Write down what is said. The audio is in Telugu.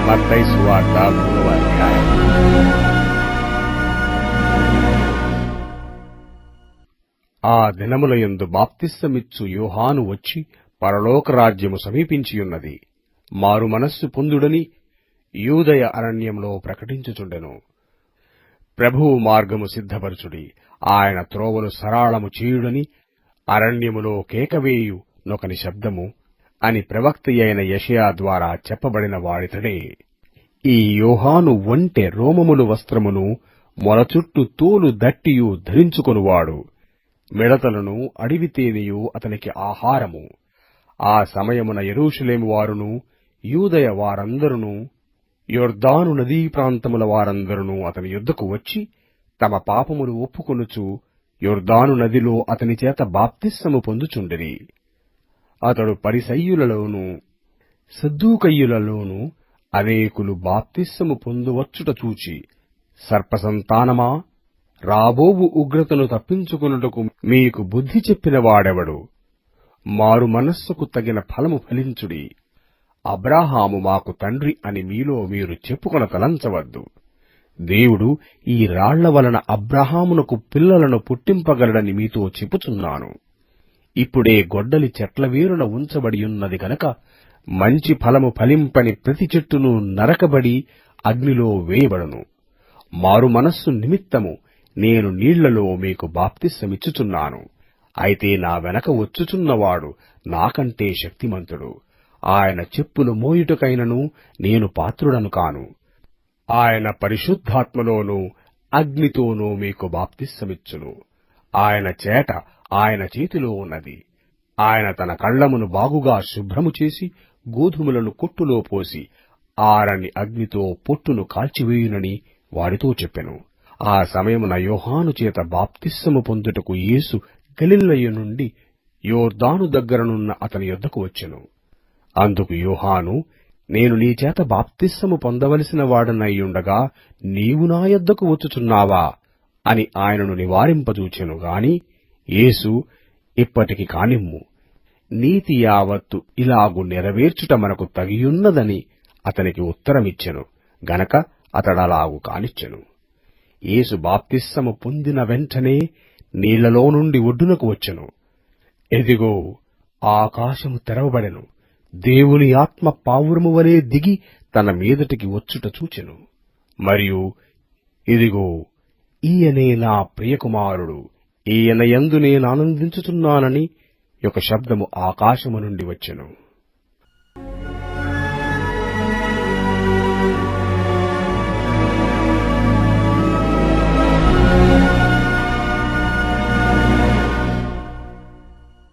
మత్తయి సువార్త 3వ అధ్యాయం. ఆ దినములయందు బాప్తిస్మమిచ్చు యోహాను వచ్చి, పరలోక రాజ్యము సమీపించియున్నది, మారు మనస్సు పొందుడని యూదయ అరణ్యంలో ప్రకటించుచుండెను. ప్రభువు మార్గము సిద్ధపరచుడి, ఆయన త్రోవను సరళము చేయుడని అరణ్యములో కేకవేయు నొకని శబ్దము అని ప్రవక్తయైన యెషయా ద్వారా చెప్పబడిన వాడితడే. ఈ యోహాను ఒంటె రోమములు వస్త్రమును మొలచుట్టు తోలు దట్టియు ధరించుకొనువాడు. మిడతలను అడవి తేనెయు అతనికి ఆహారము. ఆ సమయమున యెరూషలేము వారును యూదయ వారందరును యొర్దాను నదీ ప్రాంతముల వారందరును అతని యొద్దకు వచ్చి తమ పాపములు ఒప్పుకొనుచు యొర్దాను నదిలో అతని చేత బాప్తిస్మము పొందుచుండిరి. అతడు పరిసయ్యులలోనూ సద్దూకయ్యులలోనూ అనేకులు బాప్తిస్మము పొందువచ్చుట చూచి, సర్పసంతానమా, రాబోవు ఉగ్రతను తప్పించుకొనుటకు మీకు బుద్ధి చెప్పిన వాడెవడు? మారు మనస్సుకు తగిన ఫలము ఫలించుడి. అబ్రాహాము మాకు తండ్రి అని మీలో మీరు చెప్పుకొన తలంచవద్దు. దేవుడు ఈ రాళ్ల వలన అబ్రాహామునకు పిల్లలను పుట్టింపగలడని మీతో చెప్పుచున్నాను. ఇప్పుడే గొడ్డలి చెట్ల వేరున ఉంచబడియున్నది గనక మంచి ఫలము ఫలింపని ప్రతి చెట్టును నరకబడి అగ్నిలో వేయబడును. మారు మనస్సు నిమిత్తము నేను నీళ్లలో మీకు బాప్తిస్మమిచ్చుచున్నాను. అయితే నా వెనక వచ్చుచున్నవాడు నాకంటే శక్తిమంతుడు. ఆయన చెప్పులు మోయుటకైనను నేను పాత్రుడను కాను. ఆయన పరిశుద్ధాత్మలోనూ అగ్నితోనూ మీకు బాప్తిస్మమిచ్చును. ఆయన చేట ఆయన చేతిలో ఉన్నది. ఆయన తన కళ్ళమును బాగుగా శుభ్రము చేసి గోధుమలను కొట్టులో పోసి ఆరని అగ్నితో పొట్టును కాల్చివేయునని వారితో చెప్పెను. ఆ సమయమున యోహాను చేత బాప్తిస్మము పొందుటకు యేసు గలిలయ నుండి యొర్దాను దగ్గరనున్న అతని యొద్దకు వచ్చెను. అందుకు యోహాను, నేను నీ చేత బాప్తిస్మము పొందవలసిన వాడనయ్యుండగా నీవు నా యొద్దకు వచ్చుచున్నావా అని ఆయనను నివారింపజూచెను గాని యేసు, ఇప్పటికి కానిమ్ము, నీతి యావత్తు ఇలాగు నెరవేర్చుట మనకు తగియున్నదని అతనికి ఉత్తరమిచ్చెను గనక అతడలాగు కానిచ్చెను. యేసు బాప్తిస్మము పొందిన వెంటనే నీళ్లలో నుండి ఒడ్డునకు వచ్చెను. ఎదిగో, ఆకాశము తెరవబడెను. దేవుని ఆత్మ పావురము వలె దిగి తన మీదటికి వచ్చుట చూచెను. మరియు ఇదిగో, ఈయనే నా ప్రియకుమారుడు, ఈయన యందు నేనానందించుచున్నానని ఒక శబ్దము ఆకాశము నుండి వచ్చెను.